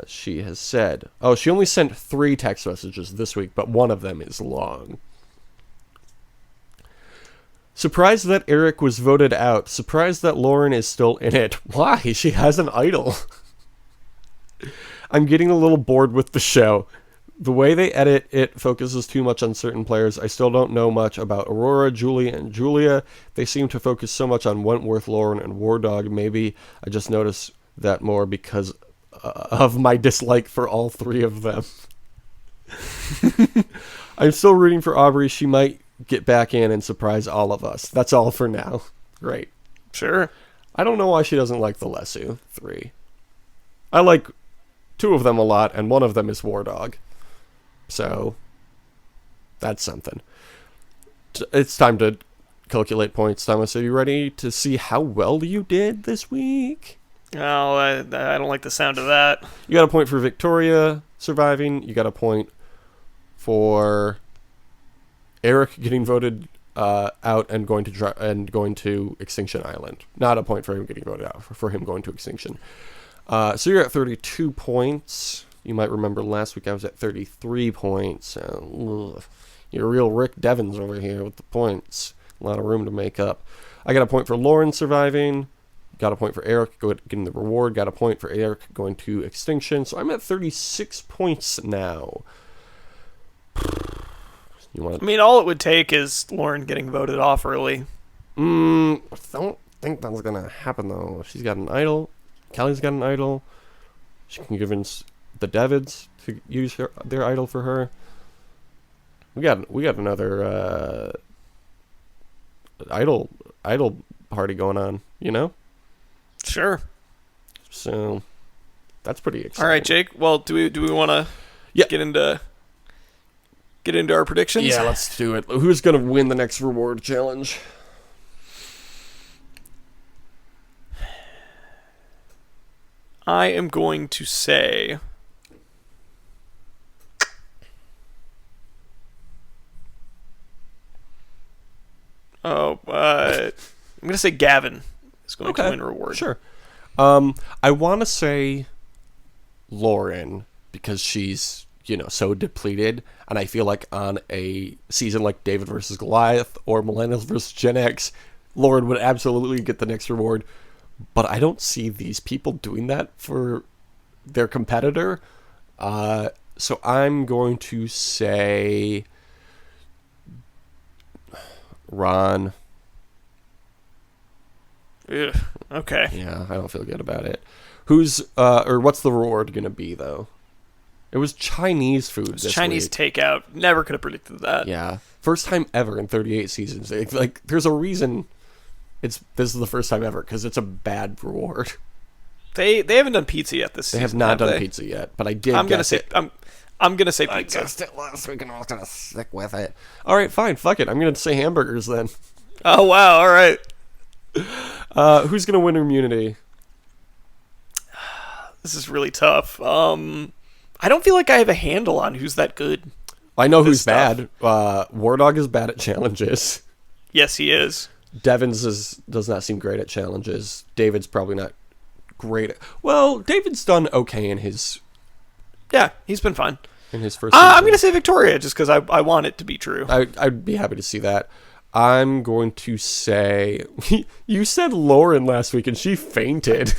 She has said... Oh, she only sent 3 text messages this week, but one of them is long. Surprised that Eric was voted out. Surprised that Lauren is still in it. Why? She has an idol. I'm getting a little bored with the show. The way they edit it focuses too much on certain players. I still don't know much about Aurora, Julie, and Julia. They seem to focus so much on Wentworth, Lauren, and War Dog. Maybe I just notice that more because of my dislike for all 3 of them. I'm still rooting for Aubrey. She might get back in and surprise all of us. That's all for now. Great. Sure. I don't know why she doesn't like the Lesu 3. I like 2 of them a lot, and one of them is War Dog. So, that's something. It's time to calculate points. Thomas, are you ready to see how well you did this week? Oh, I don't like the sound of that. You got a point for Victoria surviving. You got a point for Eric getting voted out and going to Extinction Island. Not a point for him getting voted out, for him going to Extinction. So you're at 32 points. You might remember last week I was at 33 points. You're real Rick Devins over here with the points. A lot of room to make up. I got a point for Lauren surviving. Got a point for Eric getting the reward. Got a point for Eric going to Extinction. So I'm at 36 points now. I mean, all it would take is Lauren getting voted off early. I don't think that's going to happen, though. She's got an idol. Kelly's got an idol. She can convince the Devids to use their idol for her. We got another idol party going on, you know? Sure. So that's pretty exciting. All right, Jake. Well, do we want to get into our predictions? Yeah, let's do it. Who's going to win the next reward challenge? I am going to say... I'm going to say Gavin is going to win a reward. Sure. I want to say Lauren because she's, so depleted. And I feel like on a season like David versus Goliath or Millennials versus Gen X, Lauren would absolutely get the next reward. But I don't see these people doing that for their competitor. So I'm going to say Ron. Ugh, okay. Yeah, I don't feel good about it. What's the reward going to be, though? It was Chinese food this Chinese week. takeout. Never could have predicted that. Yeah. First time ever in 38 seasons. Like, there's a reason this is the first time ever, because it's a bad reward. They haven't done pizza yet this season. They have not done pizza yet, but I did. I'm gonna say pizza. I guessed it last week, and I was gonna stick with it. All right, fine, fuck it. I'm gonna say hamburgers then. Oh wow! All right. Who's gonna win immunity? This is really tough. I don't feel like I have a handle on who's that good. I know who's bad. War Dog is bad at challenges. Yes, he is. Devins does not seem great at challenges. David's probably not great. Well, David's done okay in his. Yeah, he's been fine. In his first season. I'm going to say Victoria just because I want it to be true. I'd be happy to see that. I'm going to say... You said Lauren last week and she fainted.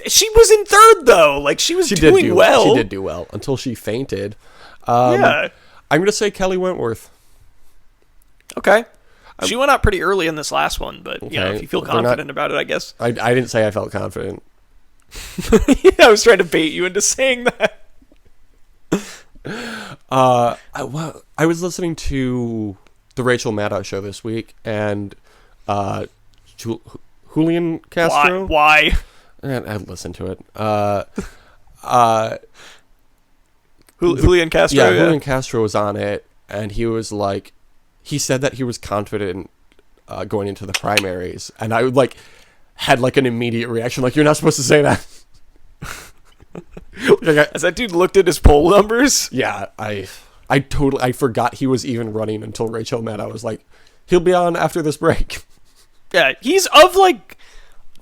She was in third, though. Like, she was doing well. She did do well until she fainted. Yeah. I'm going to say Kelly Wentworth. Okay. She went out pretty early in this last one, but, you know, if you feel confident about it, I guess. I didn't say I felt confident. Yeah, I was trying to bait you into saying that. I was listening to the Rachel Maddow show this week, and Julian Castro. Why? I listened to it. Julian Castro. Yeah, Julian Castro was on it, and he was like, he said that he was confident going into the primaries, and I had an immediate reaction, like, you're not supposed to say that. As that dude looked at his poll numbers. Yeah, I forgot he was even running until Rachel Maddow was like, he'll be on after this break. Yeah, he's of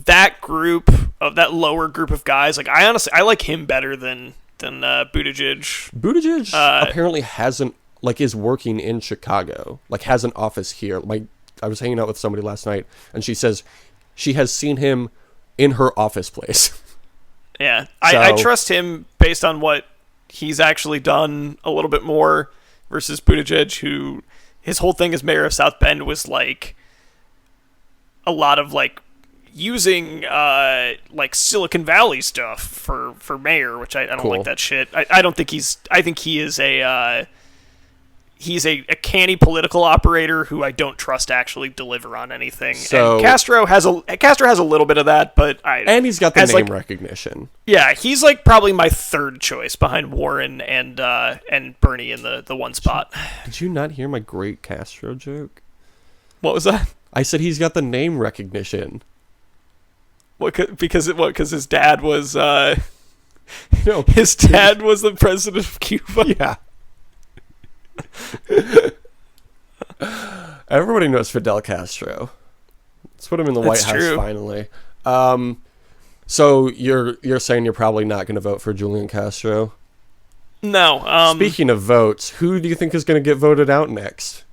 that group, of that lower group of guys. Like, I like him better than Buttigieg. Buttigieg apparently hasn't is working in Chicago, has an office here. I was hanging out with somebody last night, and she says she has seen him in her office place. Yeah, I trust him based on what he's actually done a little bit more versus Buttigieg, who his whole thing as mayor of South Bend was a lot of using Silicon Valley stuff for mayor, which I don't like that shit. I don't think I think he is he's a canny political operator who I don't trust actually deliver on anything. So, and Castro has a little bit of that, but and he's got the name recognition. Yeah, he's probably my third choice behind Warren and Bernie in the one spot. Did you not hear my great Castro joke? What was that? I said he's got the name recognition. What? Because his dad was his dad was the president of Cuba. Yeah. Everybody knows Fidel Castro. Let's put him in the White House finally. So you're saying you're probably not going to vote for Julian Castro? No. Speaking of votes, who do you think is going to get voted out next?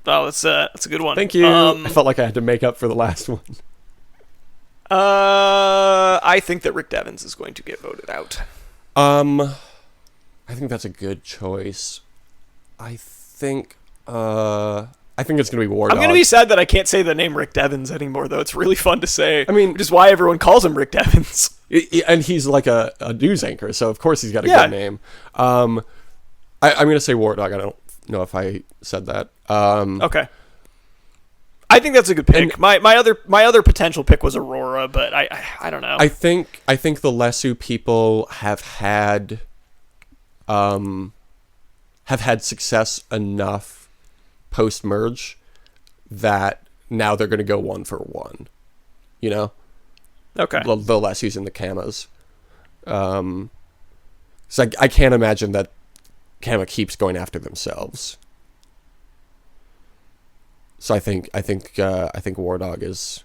Oh, that's a good one. Thank you. I felt like I had to make up for the last one. I think that Rick Devens is going to get voted out. I think that's a good choice. I think it's going to be War Dog. I'm going to be sad that I can't say the name Rick Devens anymore, though. It's really fun to say. I mean, which is why everyone calls him Rick Devens. And he's a news anchor, so of course he's got a good name. I'm going to say War Dog. I don't know if I said that. Okay. I think that's a good pick. My other potential pick was Aurora, but I don't know. I think the Lesu people have had success enough post-merge that now they're going to go 1-for-1. You know? Okay. The Lesus and the Kamas. So I can't imagine that Kama keeps going after themselves. So I think War Dog is...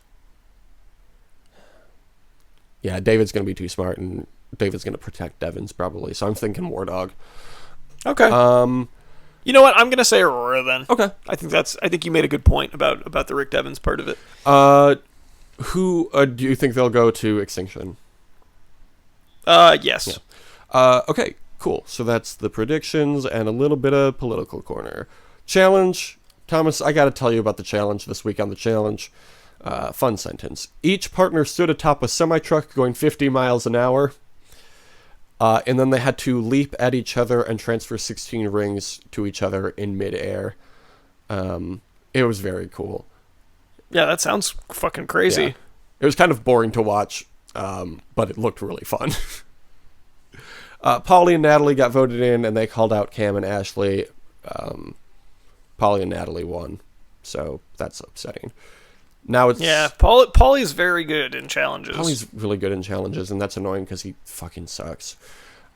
Yeah, David's going to be too smart, and David's going to protect Devins probably. So I'm thinking War Dog. Okay. You know what? I'm gonna say Aurora then. Okay. I think you made a good point about the Rick Devens part of it. Who do you think they'll go to Extinction? Yes. Yeah. Okay. Cool. So that's the predictions and a little bit of political corner. Challenge, Thomas. I got to tell you about the challenge this week on the challenge. Fun sentence. Each partner stood atop a semi-truck going 50 miles an hour. And then they had to leap at each other and transfer 16 rings to each other in midair. It was very cool. Yeah, that sounds fucking crazy. Yeah. It was kind of boring to watch but it looked really fun. Paulie and Natalie got voted in, and they called out Cam and Ashley. Paulie and Natalie won, so that's upsetting. Now it's Paulie's very good in challenges. Paulie's really good in challenges, and that's annoying because he fucking sucks.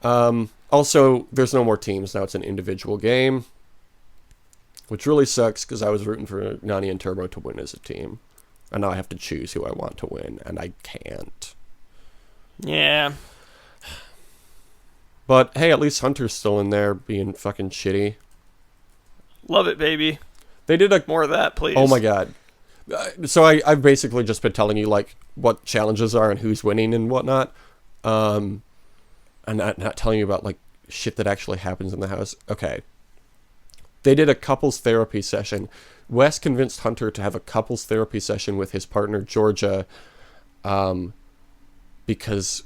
Also, there's no more teams now; it's an individual game, which really sucks because I was rooting for Nani and Turbo to win as a team, and now I have to choose who I want to win, and I can't. Yeah. But hey, at least Hunter's still in there being fucking shitty. Love it, baby. They did more of that, please. Oh my god. So I've basically just been telling you like what challenges are and who's winning and whatnot. And not telling you about like shit that actually happens in the house. Okay. They did a couples therapy session. Wes convinced Hunter to have a couples therapy session with his partner Georgia, because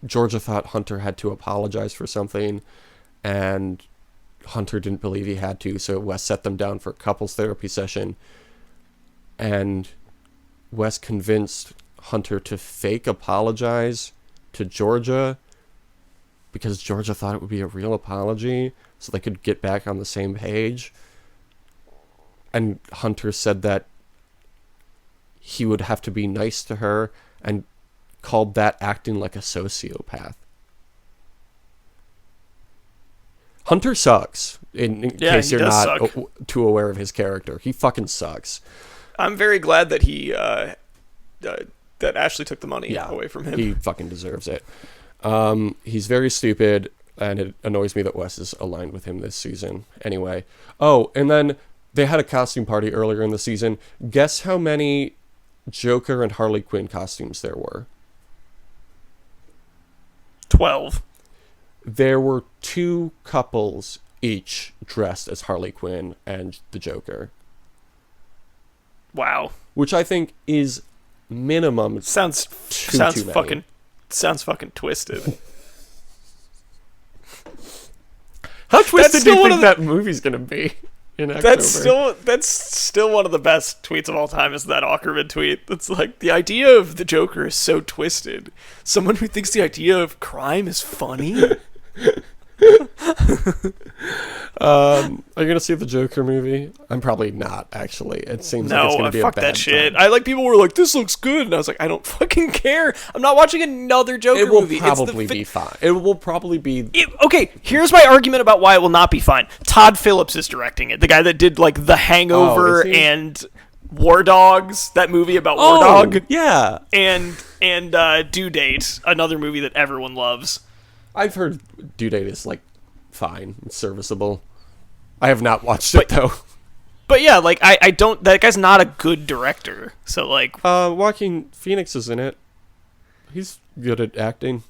Georgia thought Hunter had to apologize for something, and Hunter didn't believe he had to, so Wes set them down for a couples therapy session, and Wes convinced Hunter to fake apologize to Georgia because Georgia thought it would be a real apology so they could get back on the same page. And Hunter said that he would have to be nice to her and called that acting like a sociopath. Hunter sucks, in case you're not too aware of his character. He fucking sucks. I'm very glad that that Ashley took the money away from him. He fucking deserves it. He's very stupid, and it annoys me that Wes is aligned with him this season. Anyway. Oh, and then they had a costume party earlier in the season. Guess how many Joker and Harley Quinn costumes there were? 12. There were 2 couples each dressed as Harley Quinn and the Joker. Wow. Which I think is minimum. Sounds fucking twisted. How twisted do you think that movie's gonna be in October? That's still one of the best tweets of all time. Is that Ackerman tweet? That's like, the idea of the Joker is so twisted. Someone who thinks the idea of crime is funny. Are you gonna see the Joker movie? I'm probably not, actually. It seems like it's gonna be a bad that shit. time. People were like, this looks good, and I was like, I don't fucking care. I'm not watching another Joker movie. It will probably be fine. It will probably be... Okay, here's my argument about why it will not be fine. Todd Phillips is directing it. The guy that did like The Hangover and War Dogs, that movie about War Dog. Yeah. And Due Date, another movie that everyone loves. I've heard Due Date is like fine, it's serviceable. I have not watched it though. But yeah, like I don't. That guy's not a good director. So like, Joaquin Phoenix is in it. He's good at acting.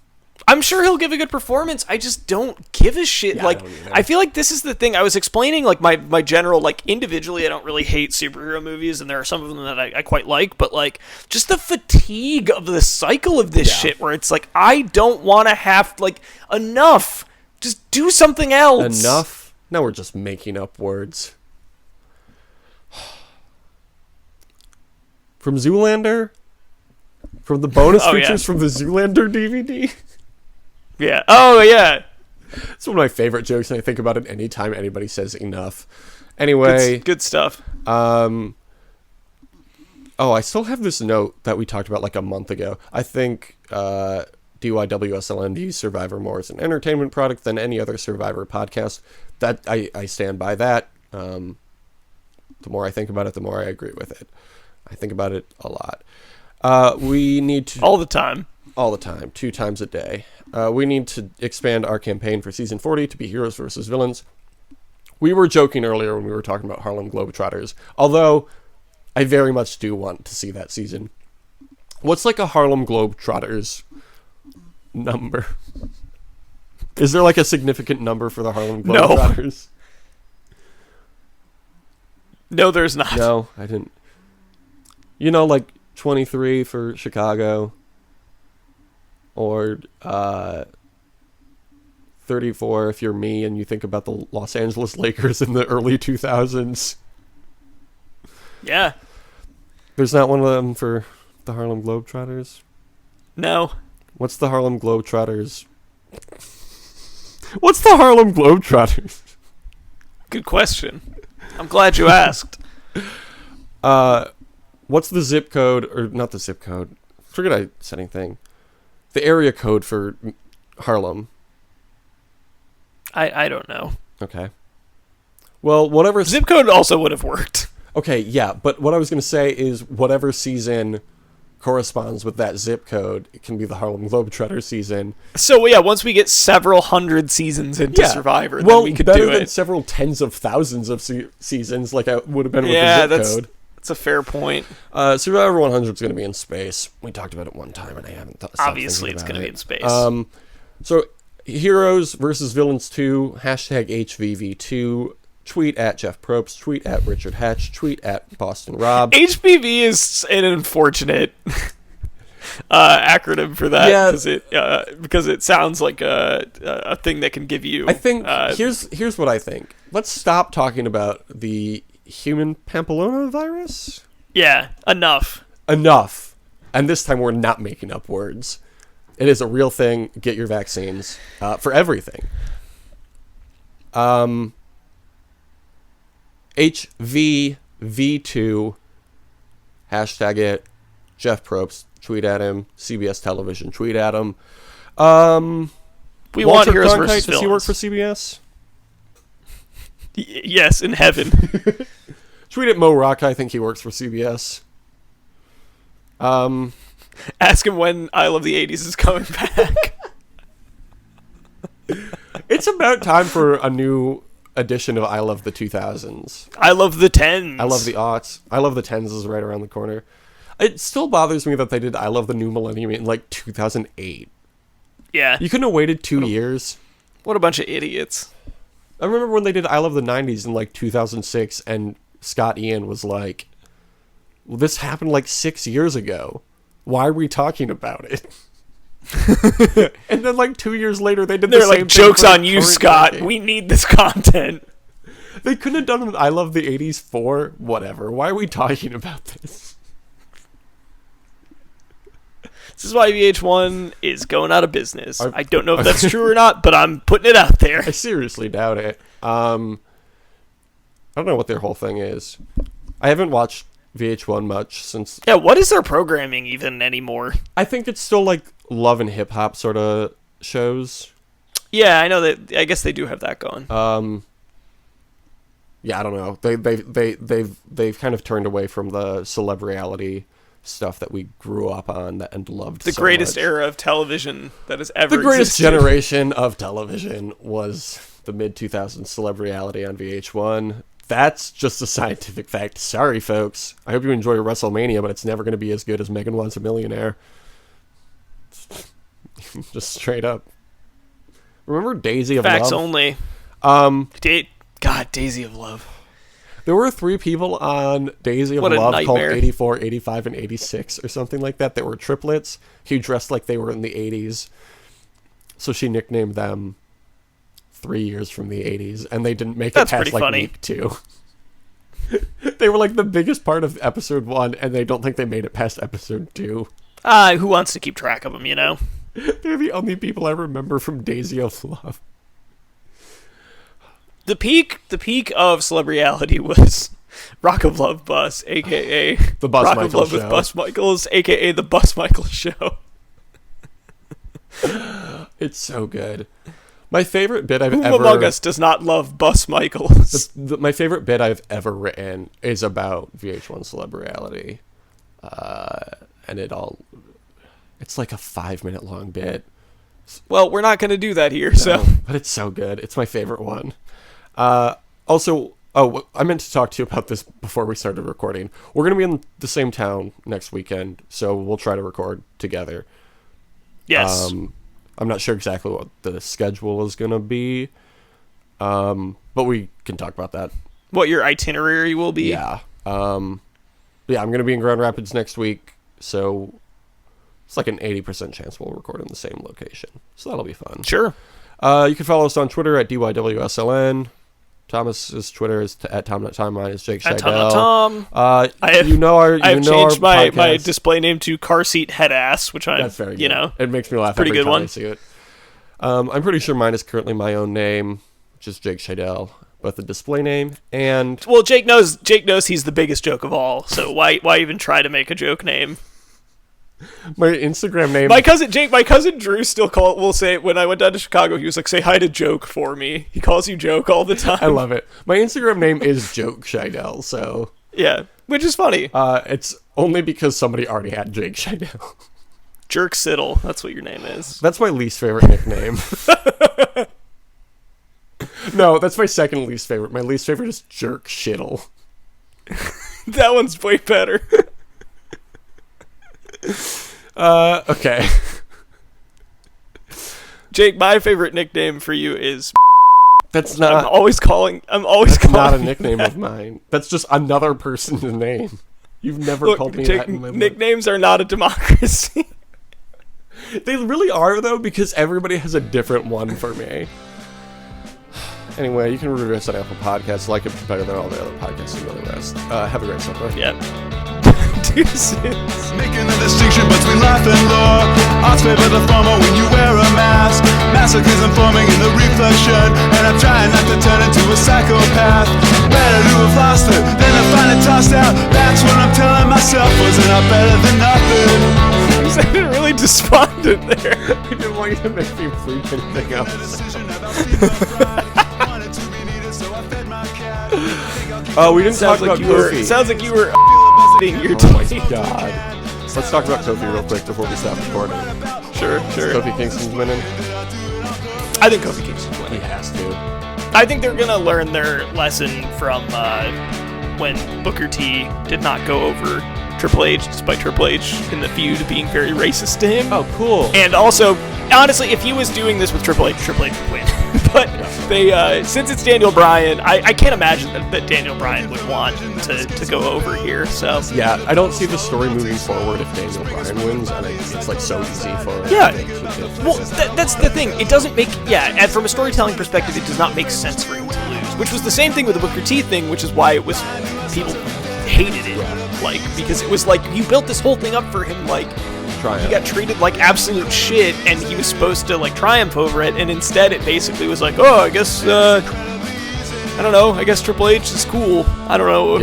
I'm sure he'll give a good performance. I just don't give a shit. Yeah, like, I feel like this is the thing. I was explaining like my general, like, individually, I don't really hate superhero movies, and there are some of them that I quite like, but like just the fatigue of the cycle of this shit, where it's like, I don't want to have like, enough. Just do something else. Enough? Now we're just making up words. From Zoolander? From the bonus features from the Zoolander DVD? Yeah. Oh, yeah. It's one of my favorite jokes, and I think about it anytime anybody says enough. Anyway. Good stuff. I still have this note that we talked about like a month ago. I think DYWSLN views Survivor more as an entertainment product than any other Survivor podcast. That I stand by that. The more I think about it, the more I agree with it. I think about it a lot. We need to... All the time. 2 times a day. We need to expand our campaign for Season 40 to be heroes versus villains. We were joking earlier when we were talking about Harlem Globetrotters, although I very much do want to see that season. What's like a Harlem Globetrotters number? Is there like a significant number for the Harlem Globetrotters? No, there's not. No, I didn't. You know, like 23 for Chicago, or 34 if you're me and you think about the Los Angeles Lakers in the early 2000s. Yeah. There's not one of them for The Harlem Globetrotters? No. What's the Harlem Globetrotters? What's the Harlem Globetrotters? Good question. I'm glad you asked. What's the zip code, or not the zip code? Forget I said anything. The area code for Harlem. I don't know. Okay. Well, whatever... Zip code also would have worked. Okay, yeah, but what I was going to say is whatever season corresponds with that zip code, it can be the Harlem Globetrotter season. So, yeah, once we get several hundred seasons into Survivor, then we could do it. Well, better than several tens of thousands of seasons like I would have been with the zip code. That's a fair point. Survivor 100 is going to be in space. We talked about it one time, and I haven't thought. Obviously, it's going to be in space. So, Heroes versus Villains 2, hashtag HVV2, tweet at Jeff Probst, tweet at Richard Hatch, tweet at Boston Rob. HPV is an unfortunate acronym for that because it sounds like a thing that can give you. I think here's what I think. Let's stop talking about the human papillomavirus. Yeah, enough. And this time we're not making up words. It is a real thing. Get your vaccines for everything. HVV2, hashtag it, Jeff Probst, tweet at him, CBS Television, tweet at him. We want Heroes versus Villains. Does he work for CBS? Yes, in heaven. Tweet at Mo Rocca, I think he works for CBS. Ask him when I Love the 80s is coming back. It's about time for a new edition of I Love the 2000s. I love the 10s. I love the aughts. I Love the 10s is right around the corner. It still bothers me that they did I Love the New Millennium in like 2008. Yeah. You couldn't have waited 2 years. What a bunch of idiots. I remember when they did I Love the 90s in like 2006 and Scott Ian was like, well, this happened like 6 years ago. Why are we talking about it? And then like 2 years later they did the same thing. Joke's on you, Scott. Decade. We need this content. They couldn't have done I Love the 80s 4. Whatever. Why are we talking about this? This is why VH1 is going out of business. I don't know if that's true or not, but I'm putting it out there. I seriously doubt it. I don't know what their whole thing is. I haven't watched VH1 much since... Yeah, what is their programming even anymore? I think it's still like love and hip hop sort of shows. Yeah, I know that. I guess they do have that going. Yeah, I don't know. They've kind of turned away from the celebrity stuff that we grew up on and loved. The greatest era of television that has ever existed. The greatest generation of television was the mid-2000s celebrity on VH1. That's just a scientific fact. Sorry, folks. I hope you enjoy WrestleMania, but it's never going to be as good as Megan Wants a Millionaire. Just straight up. Remember Daisy of Love? Facts only. Daisy of Love. There were 3 people on Daisy of Love called 84, 85, and 86 or something like that. They were triplets who dressed like they were in the 80s. So she nicknamed them 3 years from the 80s, and they didn't make it past like funny. Week 2. They were like the biggest part of episode 1, and they don't think they made it past episode 2. Who wants to keep track of them, you know? They're the only people I remember from Daisy of Love. The peak of celebrity was Rock of Love Bus, a.k.a. The Bus Rock Michaels of Love Show. With Bus Michaels, a.k.a. The Bus Michaels Show. It's so good. My favorite bit Who among us does not love Bus Michaels? My favorite bit I've ever written is about VH1 celebrity. And it's like a 5-minute long bit. Well, we're not going to do that here, so. But it's so good. It's my favorite one. Also, I meant to talk to you about this before we started recording. We're going to be in the same town next weekend, so we'll try to record together. Yes. I'm not sure exactly what the schedule is going to be, but we can talk about that. What your itinerary will be? Yeah. I'm going to be in Grand Rapids next week, so it's like an 80% chance we'll record in the same location. So that'll be fun. Sure. You can follow us on Twitter at DYWSLN. Thomas's Twitter is at Tom. Mine is Jake At Scheidel. Tom. I've changed my podcast. display name to Car Seat Head Ass, which That's very good. It makes me laugh pretty every good time one. I see it. I'm pretty sure mine is currently my own name, which is Jake Scheidel, both the display name and... Well, Jake knows he's the biggest joke of all, so why even try to make a joke name? My Instagram name... My cousin Drew still will say, when I went down to Chicago, he was like, say hi to Joke for me. He calls you Joke all the time. I love it. My Instagram name is Joke Scheidel, so... Yeah, which is funny. It's only because somebody already had Jake Scheidel. Jerk Siddle, that's what your name is. That's my least favorite nickname. No, that's my second least favorite. My least favorite is Jerk Shittle. That one's way better. Okay. Jake, my favorite nickname for you is... That's not... I'm always calling not a nickname of mine. That's just another person's name. You've never called me Jake, that in my life. nicknames are not a democracy. They really are, though, because everybody has a different one for me. Anyway, you can review us on Apple Podcasts. Like it better than all the other podcasts and all the rest. Have a great summer. Yeah. Deuces. Making a distinction between life and law. Odds favor the former when you wear a mask. Masochism forming in the reflection, and I'm trying not to turn into a psychopath. Better to have lost it than to find it tossed out. That's what I'm telling myself. Wasn't I better than nothing? You sounded really despondent there. I didn't want you to make me freak anything else. Oh, we didn't talk about Kofi. Sounds like you were your Oh my god. Let's talk about Kofi real quick before we stop recording. Sure. Kofi Kingston's winning. I think Kofi Kingston's winning. He has to. I think they're gonna learn their lesson from when Booker T did not go over Triple H, despite Triple H in the feud being very racist to him. Oh, cool. And also, honestly, if he was doing this with Triple H would win. But they, since it's Daniel Bryan, I can't imagine that Daniel Bryan would want to go over here. So yeah, I don't see the story moving forward if Daniel Bryan wins. I think it's like so easy for him. Yeah. Well, that's the thing. It doesn't make and from a storytelling perspective, it does not make sense for him to lose. Which was the same thing with the Booker T thing, which is why it was people hated it. Like, because it was like you built this whole thing up for him, like he got treated like absolute shit, and he was supposed to like triumph over it, and instead it basically was like, oh, I guess I don't know, I guess Triple H is cool. I don't know.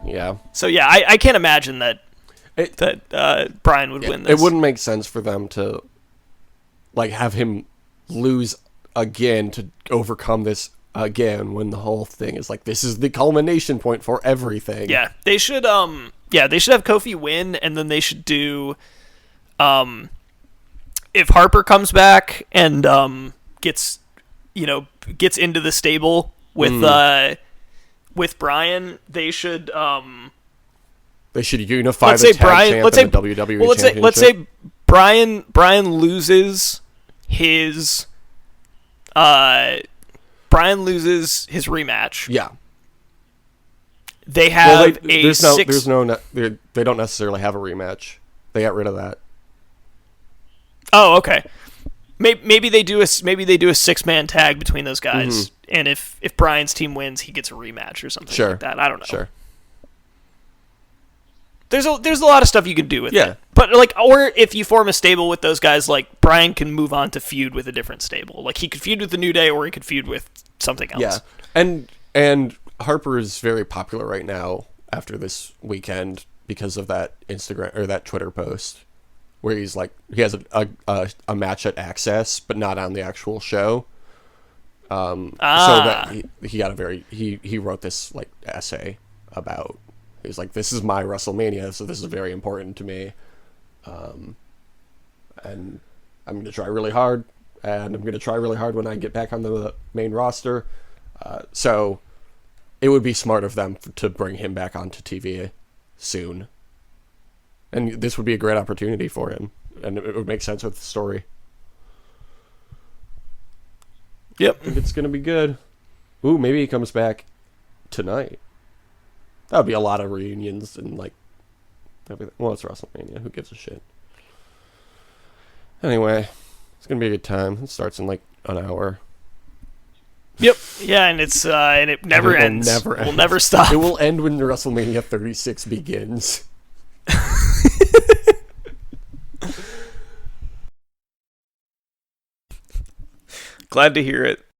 Yeah. So yeah, I can't imagine that Bryan would win this. It wouldn't make sense for them to like have him lose again to overcome this again when the whole thing is like this is the culmination point for everything. Yeah, they should they should have Kofi win, and then they should do if Harper comes back and gets into the stable with Bryan, they should unify let's the say Bryan, tag let's champ say and the WWE well, let's championship. say Bryan loses his rematch. Yeah. They have they don't necessarily have a rematch. They got rid of that. Oh, okay. Maybe they do a 6-man tag between those guys, and if Bryan's team wins, he gets a rematch or something like that. I don't know. Sure. There's a lot of stuff you can do with it. But or if you form a stable with those guys, like Bryan can move on to feud with a different stable. Like he could feud with the New Day, or he could feud with something else. Yeah, and Harper is very popular right now after this weekend because of that Instagram or that Twitter post where he's like he has a match at Access, but not on the actual show. So that he got he wrote this like essay about. He's like, this is my WrestleMania, so this is very important to me. And I'm going to try really hard, and I'm going to try really hard when I get back on the main roster. So it would be smart of them to bring him back onto TV soon. And this would be a great opportunity for him, and it would make sense with the story. Yep. I think it's going to be good. Ooh, maybe he comes back tonight. That would be a lot of reunions and like everything. Well, it's WrestleMania. Who gives a shit? Anyway, it's gonna be a good time. It starts in like an hour. Yep. Yeah, and it never ends. Never We'll end. never stop. It will end when WrestleMania 36 begins. Glad to hear it.